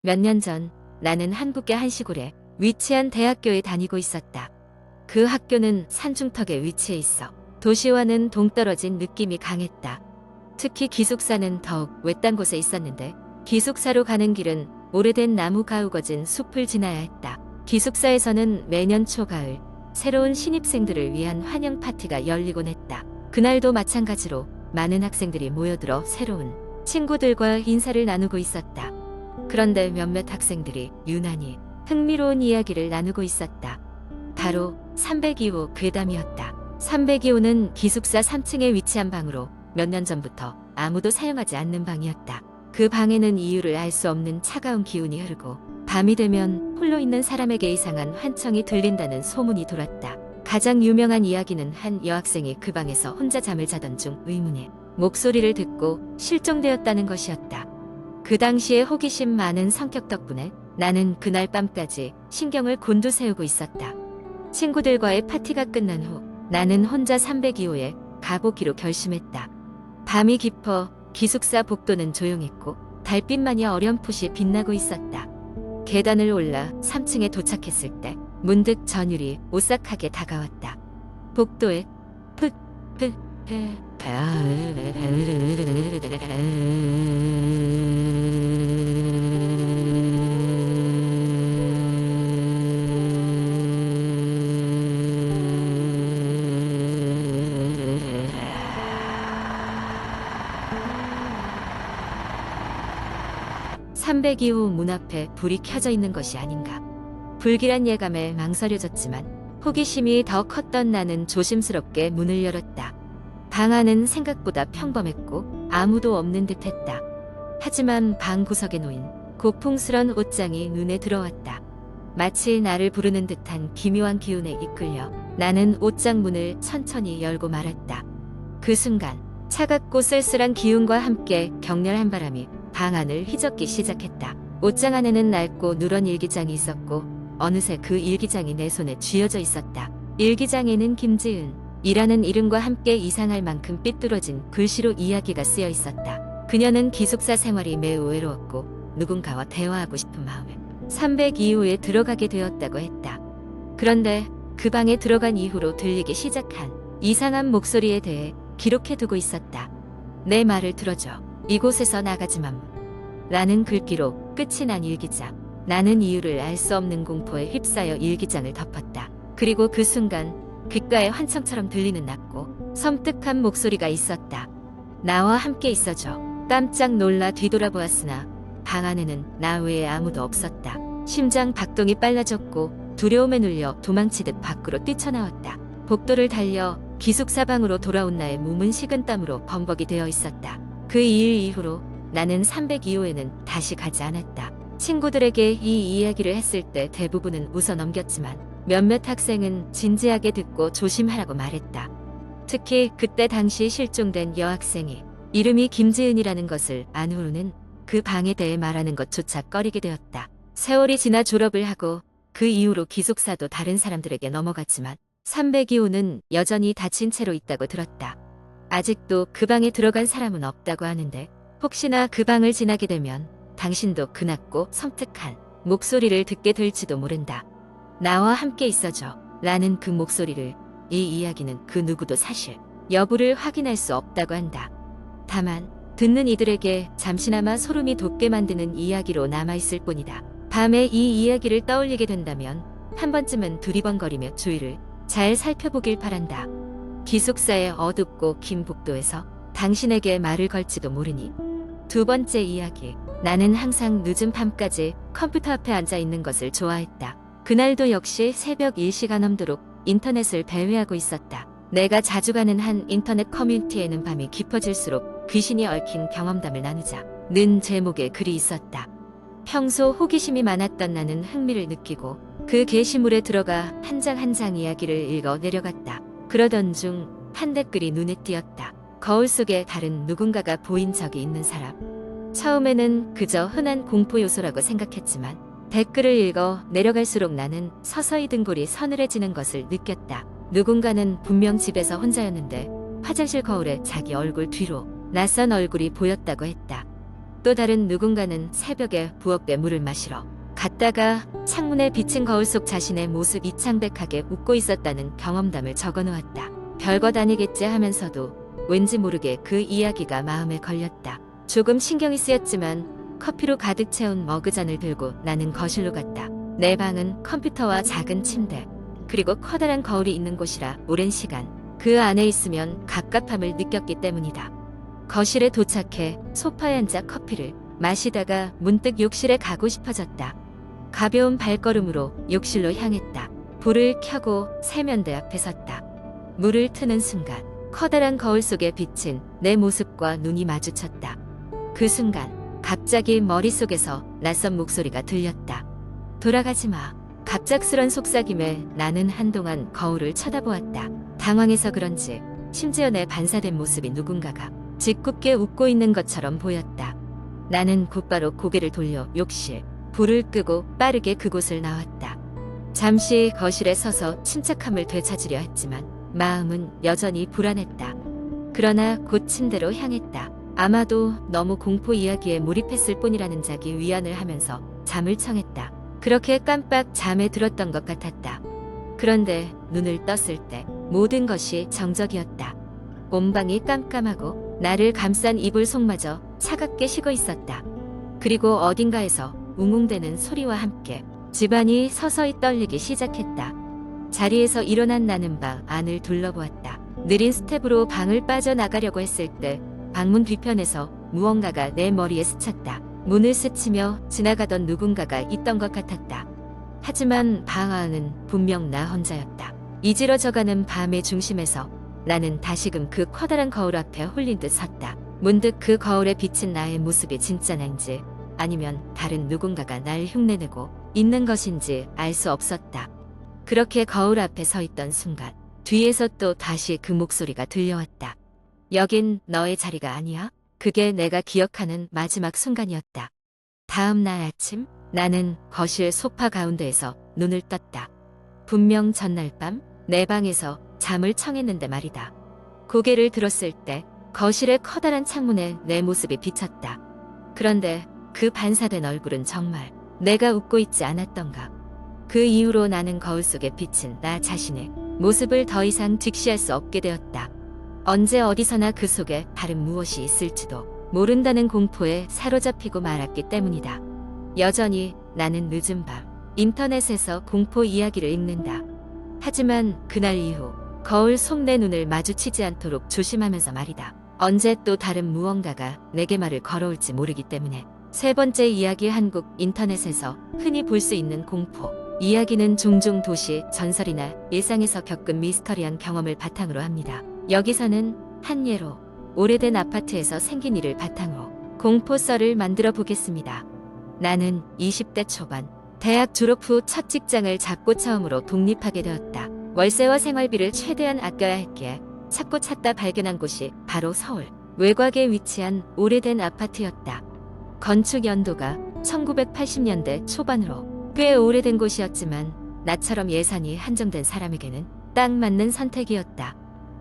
몇 년 전 나는 한국의 한 시골에 위치한 대학교에 다니고 있었다. 그 학교는 산중턱에 위치해 있어 도시와는 동떨어진 느낌이 강했다. 특히 기숙사는 더욱 외딴 곳에 있었는데 기숙사로 가는 길은 오래된 나무 가우거진 숲을 지나야 했다. 기숙사에서는 매년 초가을 새로운 신입생들을 위한 환영 파티가 열리곤 했다. 그날도 마찬가지로 많은 학생들이 모여들어 새로운 친구들과 인사를 나누고 있었다. 그런데 몇몇 학생들이 유난히 흥미로운 이야기를 나누고 있었다. 바로 302호 괴담이었다. 302호는 기숙사 3층에 위치한 방으로 몇 년 전부터 아무도 사용하지 않는 방이었다. 그 방에는 이유를 알 수 없는 차가운 기운이 흐르고 밤이 되면 홀로 있는 사람에게 이상한 환청이 들린다는 소문이 돌았다. 가장 유명한 이야기는 한 여학생이 그 방에서 혼자 잠을 자던 중 의문의 목소리를 듣고 실종되었다는 것이었다. 그 당시에 호기심 많은 성격 덕분에 나는 그날 밤까지 신경을 곤두세우고 있었다. 친구들과의 파티가 끝난 후 나는 혼자 302호에 가보기로 결심했다. 밤이 깊어 기숙사 복도는 조용했고 달빛만이 어렴풋이 빛나고 있었다. 계단을 올라 3층에 도착했을 때 문득 전율이 오싹하게 다가왔다. 복도에 (302호) 문 앞에 불이 켜져 있는 것이 아닌가. 불길한 예감에 망설여졌지만 호기심이 더 컸던 나는 조심스럽게 문을 열었다. 방 안은 생각보다 평범했고 아무도 없는 듯했다. 하지만 방 구석에 놓인 고풍스런 옷장이 눈에 들어왔다. 마치 나를 부르는 듯한 기묘한 기운에 이끌려 나는 옷장 문을 천천히 열고 말았다. 그 순간 차갑고 쓸쓸한 기운과 함께 격렬한 바람이 방 안을 휘젓기 시작했다. 옷장 안에는 낡고 누런 일기장이 있었고 어느새 그 일기장이 내 손에 쥐어져 있었다. 일기장에는 김지은이라는 이름과 함께 이상할 만큼 삐뚤어진 글씨로 이야기가 쓰여 있었다. 그녀는 기숙사 생활이 매우 외로웠고 누군가와 대화하고 싶은 마음에 302호에 들어가게 되었다고 했다. 그런데 그 방에 들어간 이후로 들리기 시작한 이상한 목소리에 대해 기록해두고 있었다. 내 말을 들어줘. 이곳에서 나가지만 라는 글귀로 끝이 난 일기장. 나는 이유를 알 수 없는 공포에 휩싸여 일기장을 덮었다. 그리고 그 순간 귓가에 환청처럼 들리는 낮고 섬뜩한 목소리가 있었다. 나와 함께 있어줘. 깜짝 놀라 뒤돌아보았으나 방 안에는 나 외에 아무도 없었다. 심장 박동이 빨라졌고 두려움에 눌려 도망치듯 밖으로 뛰쳐나왔다. 복도를 달려 기숙사 방으로 돌아온 나의 몸은 식은땀으로 범벅이 되어 있었다. 그 일 이후로 나는 302호에는 다시 가지 않았다. 친구들에게 이 이야기를 했을 때 대부분은 웃어 넘겼지만 몇몇 학생은 진지하게 듣고 조심하라고 말했다. 특히 그때 당시 실종된 여학생이 이름이 김지은이라는 것을 안 후로는 그 방에 대해 말하는 것조차 꺼리게 되었다. 세월이 지나 졸업을 하고 그 이후로 기숙사도 다른 사람들에게 넘어갔지만 302호는 여전히 닫힌 채로 있다고 들었다. 아직도 그 방에 들어간 사람은 없다고 하는데 혹시나 그 방을 지나게 되면 당신도 그 낮고 섬뜩한 목소리를 듣게 될지도 모른다. 나와 함께 있어줘 라는 그 목소리를 이 이야기는 그 누구도 사실 여부를 확인할 수 없다고 한다. 다만 듣는 이들에게 잠시나마 소름이 돋게 만드는 이야기로 남아있을 뿐이다. 밤에 이 이야기를 떠올리게 된다면 한 번쯤은 두리번거리며 주위를 잘 살펴보길 바란다. 기숙사의 어둡고 긴 복도에서 당신에게 말을 걸지도 모르니. 두 번째 이야기. 나는 항상 늦은 밤까지 컴퓨터 앞에 앉아 있는 것을 좋아했다. 그날도 역시 새벽 1시가 넘도록 인터넷을 배회하고 있었다. 내가 자주 가는 한 인터넷 커뮤니티에는 밤이 깊어질수록 귀신이 얽힌 경험담을 나누자는 제목의 글이 있었다. 평소 호기심이 많았던 나는 흥미를 느끼고 그 게시물에 들어가 한 장 한 장 이야기를 읽어 내려갔다. 그러던 중 한 댓글이 눈에 띄었다. 거울 속에 다른 누군가가 보인 적이 있는 사람. 처음에는 그저 흔한 공포 요소라고 생각했지만 댓글을 읽어 내려갈수록 나는 서서히 등골이 서늘해지는 것을 느꼈다. 누군가는 분명 집에서 혼자였는데 화장실 거울에 자기 얼굴 뒤로 낯선 얼굴이 보였다고 했다. 또 다른 누군가는 새벽에 부엌에 물을 마시러 갔다가 창문에 비친 거울 속 자신의 모습이 창백하게 웃고 있었다는 경험담을 적어놓았다. 별것 아니겠지 하면서도 왠지 모르게 그 이야기가 마음에 걸렸다. 조금 신경이 쓰였지만 커피로 가득 채운 머그잔을 들고 나는 거실로 갔다. 내 방은 컴퓨터와 작은 침대, 그리고 커다란 거울이 있는 곳이라 오랜 시간 그 안에 있으면 갑갑함을 느꼈기 때문이다. 거실에 도착해 소파에 앉아 커피를 마시다가 문득 욕실에 가고 싶어졌다. 가벼운 발걸음으로 욕실로 향했다. 불을 켜고 세면대 앞에 섰다. 물을 트는 순간 커다란 거울 속에 비친 내 모습과 눈이 마주쳤다. 그 순간 갑자기 머릿속에서 낯선 목소리가 들렸다. 돌아가지 마. 갑작스런 속삭임에 나는 한동안 거울을 쳐다보았다. 당황해서 그런지 심지어 내 반사된 모습이 누군가가 짓궂게 웃고 있는 것처럼 보였다. 나는 곧바로 고개를 돌려 욕실, 불을 끄고 빠르게 그곳을 나왔다. 잠시 거실에 서서 침착함을 되찾으려 했지만 마음은 여전히 불안했다. 그러나 곧 침대로 향했다. 아마도 너무 공포 이야기에 몰입했을 뿐이라는 자기 위안을 하면서 잠을 청했다. 그렇게 깜빡 잠에 들었던 것 같았다. 그런데 눈을 떴을 때 모든 것이 정적이었다. 온 방이 깜깜하고 나를 감싼 이불 속마저 차갑게 식어 있었다. 그리고 어딘가에서 웅웅대는 소리와 함께 집안이 서서히 떨리기 시작했다. 자리에서 일어난 나는 방 안을 둘러보았다. 느린 스텝으로 방을 빠져나가려고 했을 때 방문 뒤편에서 무언가가 내 머리에 스쳤다. 문을 스치며 지나가던 누군가가 있던 것 같았다. 하지만 방 안은 분명 나 혼자였다. 이지러져가는 밤의 중심에서 나는 다시금 그 커다란 거울 앞에 홀린 듯 섰다. 문득 그 거울에 비친 나의 모습이 진짜 난지 아니면 다른 누군가가 날 흉내내고 있는 것인지 알 수 없었다. 그렇게 거울 앞에 서 있던 순간 뒤에서 또 다시 그 목소리가 들려왔다. 여긴 너의 자리가 아니야? 그게 내가 기억하는 마지막 순간이었다. 다음 날 아침 나는 거실 소파 가운데에서 눈을 떴다. 분명 전날 밤 내 방에서 잠을 청했는데 말이다. 고개를 들었을 때 거실의 커다란 창문에 내 모습이 비쳤다. 그런데 그 반사된 얼굴은 정말 내가 웃고 있지 않았던가. 그 이후로 나는 거울 속에 비친 나 자신의 모습을 더 이상 직시할 수 없게 되었다. 언제 어디서나 그 속에 다른 무엇이 있을지도 모른다는 공포에 사로잡히고 말았기 때문이다. 여전히 나는 늦은 밤 인터넷에서 공포 이야기를 읽는다. 하지만 그날 이후 거울 속 내 눈을 마주치지 않도록 조심하면서 말이다. 언제 또 다른 무언가가 내게 말을 걸어올지 모르기 때문에. 세 번째 이야기. 한국 인터넷에서 흔히 볼 수 있는 공포 이야기는 종종 도시 전설이나 일상에서 겪은 미스터리한 경험을 바탕으로 합니다. 여기서는 한 예로 오래된 아파트에서 생긴 일을 바탕으로 공포썰을 만들어 보겠습니다. 나는 20대 초반 대학 졸업 후 첫 직장을 잡고 처음으로 독립하게 되었다. 월세와 생활비를 최대한 아껴야 했기에 찾고 찾다 발견한 곳이 바로 서울 외곽에 위치한 오래된 아파트였다. 건축 연도가 1980년대 초반으로 꽤 오래된 곳이었지만 나처럼 예산이 한정된 사람에게는 딱 맞는 선택이었다.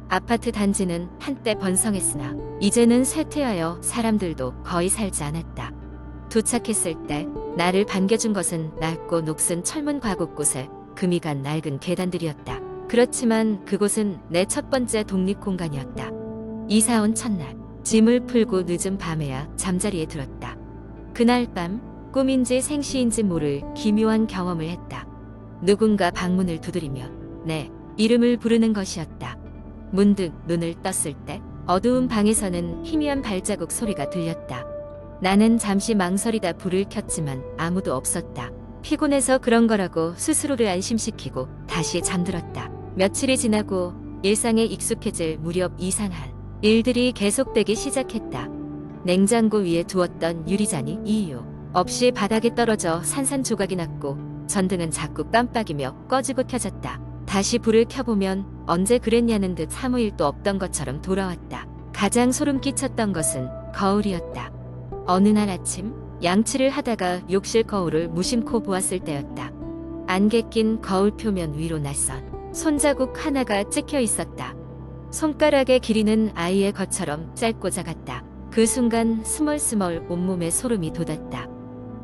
아파트 단지는 한때 번성했으나 이제는 쇠퇴하여 사람들도 거의 살지 않았다. 도착했을 때 나를 반겨준 것은 낡고 녹슨 철문 과곳곳에 금이 간 낡은 계단들이었다. 그렇지만 그곳은 내 첫 번째 독립 공간이었다. 이사 온 첫날 짐을 풀고 늦은 밤에야 잠자리에 들었다. 그날 밤 꿈인지 생시인지 모를 기묘한 경험을 했다. 누군가 방문을 두드리며 내 이름을 부르는 것이었다. 문득 눈을 떴을 때 어두운 방에서는 희미한 발자국 소리가 들렸다. 나는 잠시 망설이다 불을 켰지만 아무도 없었다. 피곤해서 그런 거라고 스스로를 안심시키고 다시 잠들었다. 며칠이 지나고 일상에 익숙해질 무렵 이상한 일들이 계속되기 시작했다. 냉장고 위에 두었던 유리잔이 이유 없이 바닥에 떨어져 산산조각이 났고 전등은 자꾸 깜빡이며 꺼지고 켜졌다. 다시 불을 켜보면 언제 그랬냐는 듯 아무 일도 없던 것처럼 돌아왔다. 가장 소름 끼쳤던 것은 거울이었다. 어느 날 아침 양치를 하다가 욕실 거울을 무심코 보았을 때였다. 안개 낀 거울 표면 위로 낯선 손자국 하나가 찍혀 있었다. 손가락의 길이는 아이의 것처럼 짧고 작았다. 그 순간 스멀스멀 온몸에 소름이 돋았다.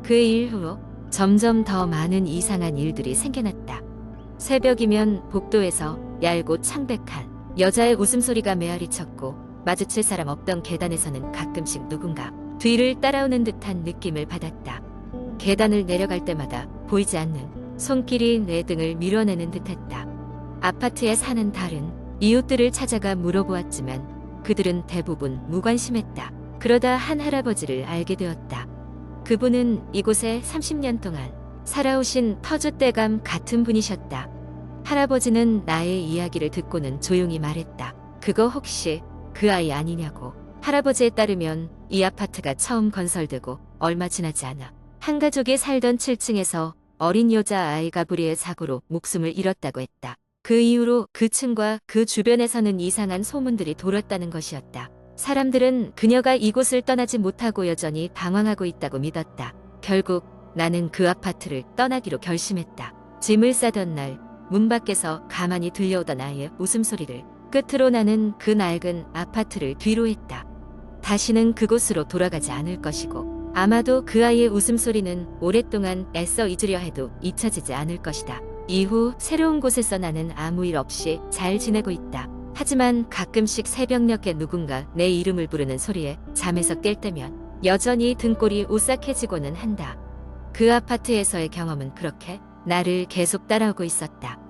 그 이후로 점점 더 많은 이상한 일들이 생겨났다. 새벽이면 복도에서 얇고 창백한 여자의 웃음소리가 메아리쳤고, 마주칠 사람 없던 계단에서는 가끔씩 누군가 뒤를 따라오는 듯한 느낌을 받았다. 계단을 내려갈 때마다 보이지 않는 손길이 내 등을 밀어내는 듯했다. 아파트에 사는 다른 이웃들을 찾아가 물어보았지만 그들은 대부분 무관심했다. 그러다 한 할아버지를 알게 되었다. 그분은 이곳에 30년 동안 살아오신 터줏대감 같은 분이셨다. 할아버지는 나의 이야기를 듣고는 조용히 말했다. 그거 혹시 그 아이 아니냐고. 할아버지에 따르면 이 아파트가 처음 건설되고 얼마 지나지 않아 한 가족이 살던 7층에서 어린 여자아이가 불의의 사고로 목숨을 잃었다고 했다. 그 이후로 그 층과 그 주변에서는 이상한 소문들이 돌았다는 것이었다. 사람들은 그녀가 이곳을 떠나지 못하고 여전히 방황하고 있다고 믿었다. 결국 나는 그 아파트를 떠나기로 결심했다. 짐을 싸던 날 문 밖에서 가만히 들려오던 아이의 웃음소리를 끝으로 나는 그 낡은 아파트를 뒤로했다. 다시는 그곳으로 돌아가지 않을 것이고, 아마도 그 아이의 웃음소리는 오랫동안 애써 잊으려 해도 잊혀지지 않을 것이다. 이후 새로운 곳에서 나는 아무 일 없이 잘 지내고 있다. 하지만 가끔씩 새벽녘에 누군가 내 이름을 부르는 소리에 잠에서 깰 때면 여전히 등골이 오싹해지고는 한다. 그 아파트에서의 경험은 그렇게 나를 계속 따라오고 있었다.